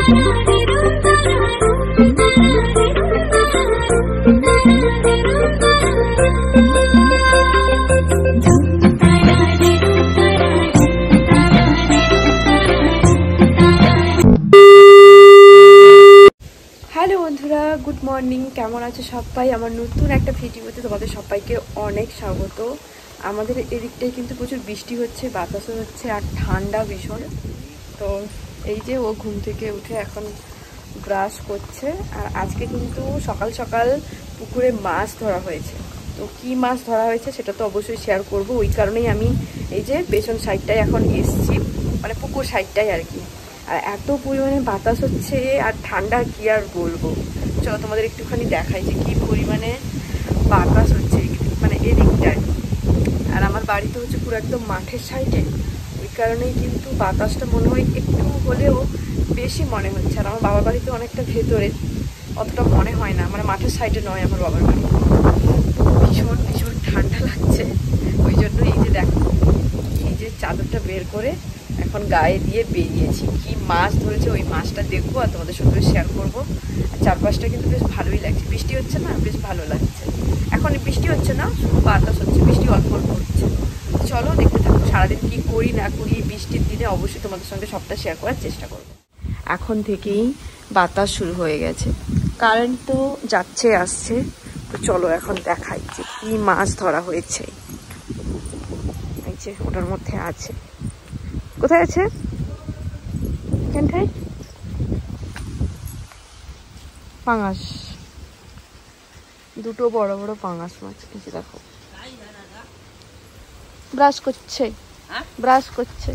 Hello বন্ধুরা, good morning. কেমন আছে সবাই? আমার নতুন একটা ভিডিওতে তোমাদের সবাইকে অনেক স্বাগত। আমাদের এদিকটায় কিন্তু প্রচুর বৃষ্টি হচ্ছে, বাতাসও হচ্ছে আর ঠান্ডা ভীষণ। তো এই যে ও ঘুম থেকে উঠে এখন ব্রাশ করছে। আর আজকে কিন্তু সকাল সকাল পুকুরে মাছ ধরা হয়েছে। তো কি মাছ ধরা হয়েছে সেটা তো অবশ্যই শেয়ার করব। ওই কারণেই আমি এই যে পেছন সাইডটায় এখন এসছি, মানে পুকুর সাইডটাই আর কি। আর এত পরিমাণে বাতাস হচ্ছে আর ঠান্ডা, কি আর বলবো। চলো তোমাদের একটুখানি দেখাই যে কি পরিমাণে বাতাস হচ্ছে মানে এদিকটায়। আর আমার বাড়িতে হচ্ছে পুরো একদম মাঠের সাইডে, ওই কারণেই কিন্তু বাতাসটা মনে হয় একটু হলেও বেশি মনে হচ্ছে। আর আমার বাবার বাড়িতে অনেকটা ভেতরে, অতটা মনে হয় না, মানে মাঠের সাইডে নয় আমার বাবার বাড়ি। ভীষণ ভীষণ ঠান্ডা লাগছে, ওই জন্য এই যে দেখো, এই যে চাদরটা বের করে এখন গায়ে দিয়ে বেরিয়েছি। কি মাছ ধরেছে ওই মাছটা দেখবো আর তোমাদের সঙ্গে শেয়ার করবো। আর চারপাশটা কিন্তু বেশ ভালোই লাগছে, বৃষ্টি হচ্ছে না, বেশ ভালো লাগছে। এখন বৃষ্টি হচ্ছে না, শুধু বাতাস হচ্ছে, বৃষ্টি অল্প অল্প হচ্ছে। চলো দেখতে থাকো, সারাদিন কি করি না করি বৃষ্টির দিনে অবশ্যই তোমাদের সঙ্গে সবটা শেয়ার করার চেষ্টা করবো। এখন থেকেই বাতাস শুরু হয়ে গেছে, কারেন্ট তো যাচ্ছে আসছে। তো চলো এখন দেখাই যে কি মাছ ধরা হয়েছে। এই যে ওটার মধ্যে আছে, কোথায় আছে এখানটায়? পাঙাশ, দুটো বড় বড় পাঙাশ মাছ। এই যে দেখো, ব্রাশ করছে, ব্রাশ করছে।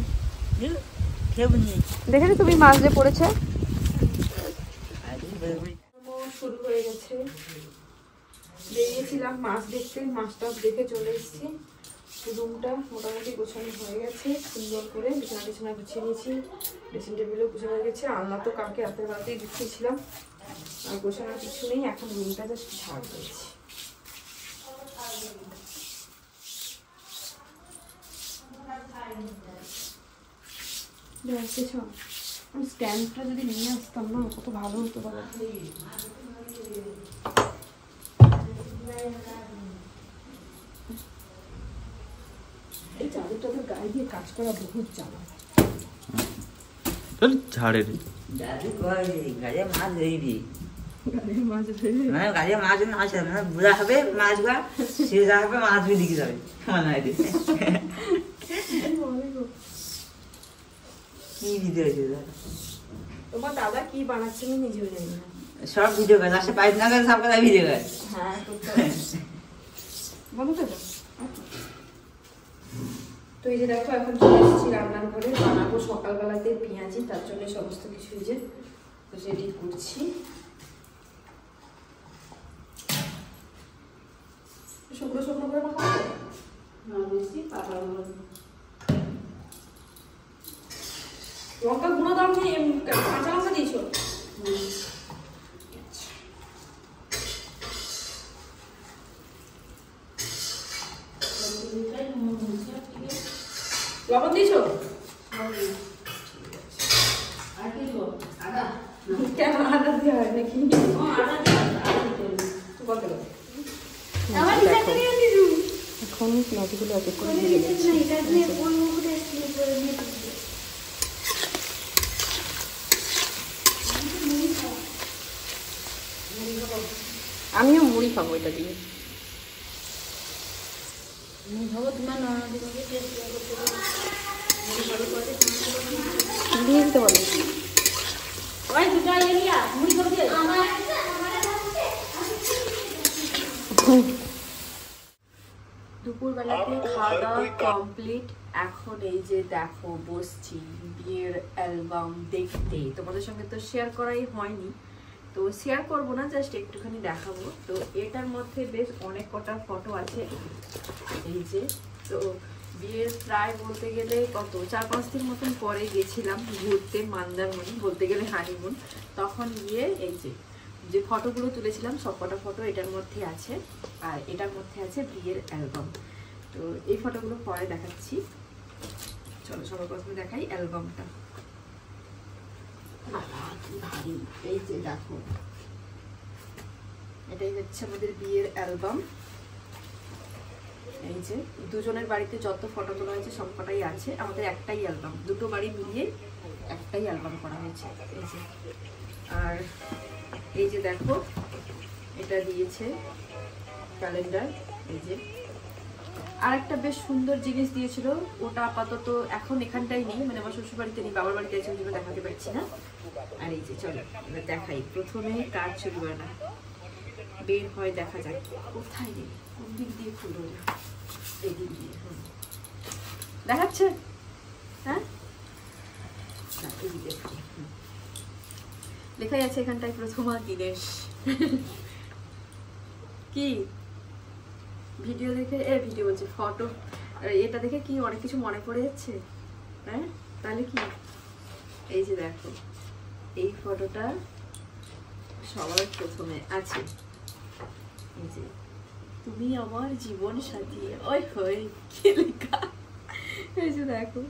দেখেছো তুমি মাছ যে পড়েছে? শুরু হয়ে গেছে। বেরিয়েছিলাম মাছ দেখতে, মাছটা দেখে চলে এসেছি। রুমটা মোটামুটি গোছানো হয়ে গেছে, সুন্দর করে বিছানা টিছানা গুছিয়ে নিয়েছি, ড্রেসিং টেবিলও গুছানো হয়ে গেছে। আলনা তো কালকে রাতের বেলাতেই গুছিয়েছিলাম, আর গোছানোর কিছু নেই। এখন রুমটা জাস্ট ঝাড় দিয়েছি। আমি স্ট্যান্ডটা যদি নিয়ে আসতাম না, কত ভালো হতো বাবা। এই চাদরটা তো গায়ে দিয়ে কাজ করা বহুত জ্বালা। ঝাড়ে মাছ না আসে না, বুড়া হবে মাছ গা সে যাবে, মাছ বি লিখে যাবে। কি ভিডিও তোমার দাদা কি বানাচ্ছে আমি নিজেও জানি না। সব ভিডিও কাজ আসে, পাইপ না কাজ সব কথা ভিডিও কাজ। হ্যাঁ বলো তো। তো এই যে দেখো, এখন চলে এসেছি রান্নার ঘরে, বানাবো সকালবেলাতে পেঁয়াজি, তার জন্য সমস্ত কিছু যে রেডি করছি। শুকনো শুকনো করে মাখাবো না, বেশি পাতলা করে। লঙ্কা গুঁড়ো দাও নি, কাঁচা লঙ্কা দিয়েছো? লবণ দিয়েছো? কেন আদা দিয়ে হয় নাকি? এখন পেঁয়াজগুলো এক এক করে দিয়ে দিচ্ছি। আমিও মুড়ি খাবো এটা দিয়ে। দিয়ে দিতে বলো। দুপুরবেলাতে খাওয়া দাওয়া কমপ্লিট। এখন এই যে দেখো বসছি বিয়ের অ্যালবাম দেখতে। তোমাদের সঙ্গে তো শেয়ার করাই হয়নি, তো শেয়ার করবো না, জাস্ট একটুখানি দেখাবো। তো এটার মধ্যে বেশ অনেক কটা ফটো আছে। এই যে, তো বিয়ের প্রায় বলতে গেলে কত 4-5 দিন মতন পরে গেছিলাম ঘুরতে মন্দারমণি, বলতে গেলে হানিমুন। তখন গিয়ে এই যে ফটোগুলো তুলেছিলাম সব কটা ফটো এটার মধ্যে আছে। আর এটার মধ্যে আছে বিয়ের অ্যালবাম। তো এই ফটোগুলো পরে দেখাচ্ছি। চলো সবার প্রথমে দেখাই অ্যালবামটা। ভারী। এই যে দেখো, এটাই হচ্ছে আমাদের বিয়ের অ্যালবাম। এই যে দুজনের বাড়িতে যত ফটো তোলা হয়েছে সব কটাই আছে, আমাদের একটাই অ্যালবাম, দুটো বাড়ি মিলিয়ে একটাই অ্যালবাম করা হয়েছে। এই যে, আর এই যে দেখো এটা দিয়েছে ক্যালেন্ডার। এই যে আর একটা বেশ সুন্দর জিনিস দিয়েছিল, ওটা আপাতত এখন এখানটাই নেই, মানে আমার শ্বশুর বাড়িতে নেই, বাবার বাড়িতে আছে, ওই জন্য দেখাতে পারছি না। আর এই যে চলো এবার দেখাই, প্রথমে কার ছবি বানা বের হয়, দেখা যাক কোথায় নেই, কোন দিক দিয়ে খুলবো, এই দিক দিয়ে দেখাচ্ছে। হ্যাঁ লেখাই আছে এখানটায় প্রথমা দিনেশ। কি ভিডিও দেখে, ভিডিও বলছে ফটো, এটা দেখে কি অনেক কিছু মনে পড়ে যাচ্ছে। হ্যাঁ তাহলে কি, এই যে দেখো এই ফটোটা সবার প্রথমে আছে, এই যে তুমি আমার জীবন সাথী, ওই হই কি লেখা, এই যে দেখো।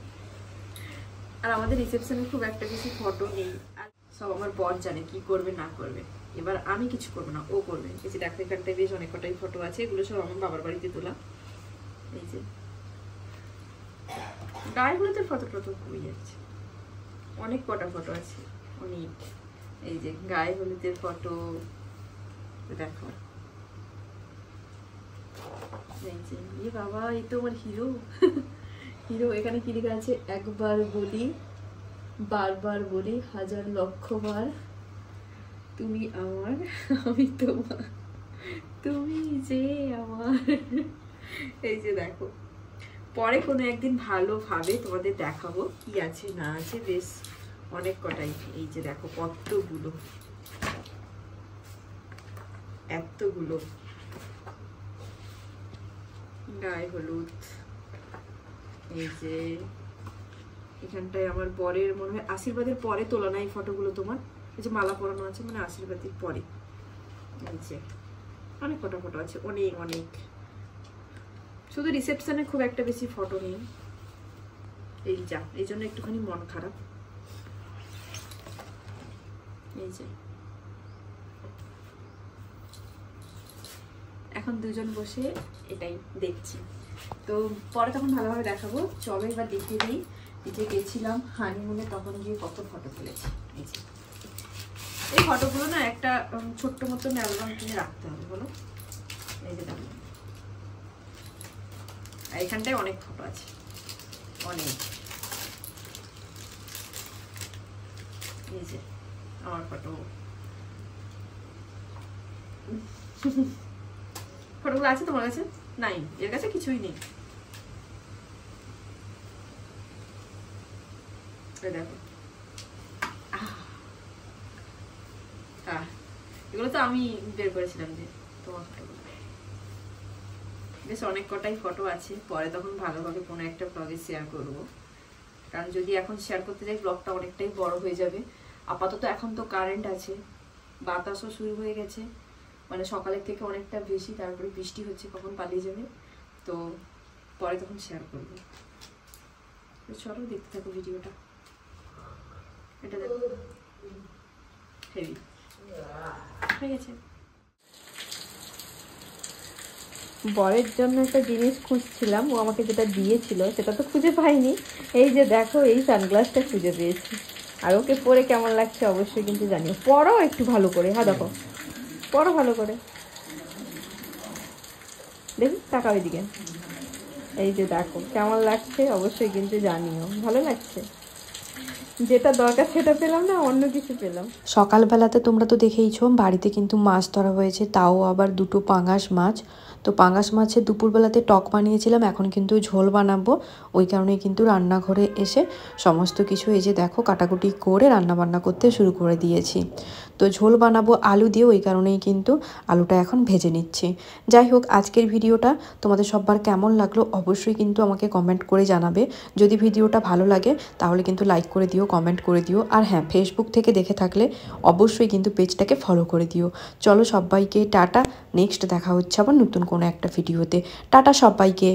আর আমাদের রিসেপশনে খুব একটা কিছু ফটো নেই, আর সব আমার বর জানে কি করবে না করবে, এবার আমি কিছু করবো না, ও করবে। এই যে দেখো এখানটায় বেশ অনেক কটাই ফটো আছে, এগুলো সব আমার বাবার বাড়িতে তোলা। এই যে গায়ে হলুদের ফটো টটো হয়ে যাচ্ছে, অনেক কটা ফটো আছে, অনেক। এই যে গায়ে হলুদের ফটো দেখো, এই যে ইয়ে বাবা, এই তো আমার হিরো। হিরো এখানে কি লেখা আছে, একবার বলি বারবার বলি হাজার লক্ষ বার, তুমি আমার আমি তোমার, তুমি যে আমার। এই যে দেখো, পরে কোনো একদিন ভালোভাবে তোমাদের দেখাবো কি আছে না আছে, বেশ অনেক কটাই। এই যে দেখো কতগুলো, এতগুলো গায়ে হলুদ। এই যে এখানটায় আমার বরের মনে হয় আশীর্বাদের পরে তোলা না এই ফটোগুলো তোমার, এই যে মালা পরানো আছে মানে আশীর্বাদের পরে। এই যে অনেক কটা ফটো আছে, অনেক অনেক। শুধু রিসেপশনে খুব একটা বেশি ফটো নেই, এই যা, এই জন্য একটুখানি মন খারাপ। এই যে এখন দুজন বসে এটাই দেখছি, তো পরে তখন ভালোভাবে দেখাবো। চলো এবার দেখিয়ে দিই যে গেছিলাম হানিমুনে, তখন গিয়ে কত ফটো তুলেছি। এই যে এই ফটোগুলো না একটা ছোট্ট মতন অ্যালবাম কিনে রাখতে হবে বলো। এই যে দেখো এখানটায় অনেক ফটো আছে, অনেক। এই যে আমার ফটো, ফটোগুলো আছে তোমার কাছে? নাই, এর কাছে কিছুই নেই। দেখো এগুলো তো আমি বের করেছিলাম, যে তোমার ফটোগুলো বেশ অনেক কটাই ফটো আছে, পরে তখন ভালোভাবে কোনো একটা ব্লগে শেয়ার করব, কারণ যদি এখন শেয়ার করতে যাই ব্লগটা অনেকটাই বড় হয়ে যাবে। আপাতত এখন তো কারেন্ট আছে, বাতাসও শুরু হয়ে গেছে, মানে সকালের থেকে অনেকটা বেশি, তারপরে বৃষ্টি হচ্ছে, কখন পালিয়ে যাবে, তো পরে তখন শেয়ার করবো। চলো দেখতে থাকো ভিডিওটা। এটা দেখো হেভি হয়ে গেছে। বরের জন্য একটা জিনিস খুঁজছিলাম, ও আমাকে যেটা দিয়েছিল সেটা তো খুঁজে পাইনি। এই যে দেখো এই সানগ্লাসটা খুঁজে পেয়েছি, আর ওকে পরে কেমন লাগছে অবশ্যই কিন্তু জানিও। পরো একটু ভালো করে, হ্যাঁ দেখো পরো ভালো করে, দেখি টাকা ওইদিকে। এই যে দেখো কেমন লাগছে অবশ্যই কিন্তু জানিও, ভালো লাগছে। যেটা দরকার সেটা পেলাম না, অন্য কিছু পেলাম। সকালবেলাতে তোমরা তো দেখেইছো বাড়িতে কিন্তু মাছ ধরা হয়েছে, তাও আবার দুটো পাঙাশ মাছ। তো পাঙাশ মাছের দুপুরবেলাতে টক বানিয়েছিলাম, এখন কিন্তু ঝোল বানাবো। ওই কারণেই কিন্তু রান্নাঘরে এসে সমস্ত কিছু এই যে দেখো কাটাকুটি করে রান্নাবান্না করতে শুরু করে দিয়েছি। তো ঝোল বানাবো আলু দিয়ে, ওই কারণেই কিন্তু আলুটা এখন ভেজে নিচ্ছি। যাই হোক, আজকের ভিডিওটা তোমাদের সবার কেমন লাগলো অবশ্যই কিন্তু আমাকে কমেন্ট করে জানাবে। যদি ভিডিওটা ভালো লাগে তাহলে কিন্তু লাইক করে দিও, কমেন্ট করে দিও। আর হ্যাঁ, ফেসবুক থেকে দেখে থাকলে অবশ্যই কিন্তু পেজটাকে ফলো করে দিও। চলো সবাইকে টাটা, নেক্সট দেখা হচ্ছে আবার নতুন কোনো একটা ভিডিওতে। টাটা সবাইকে।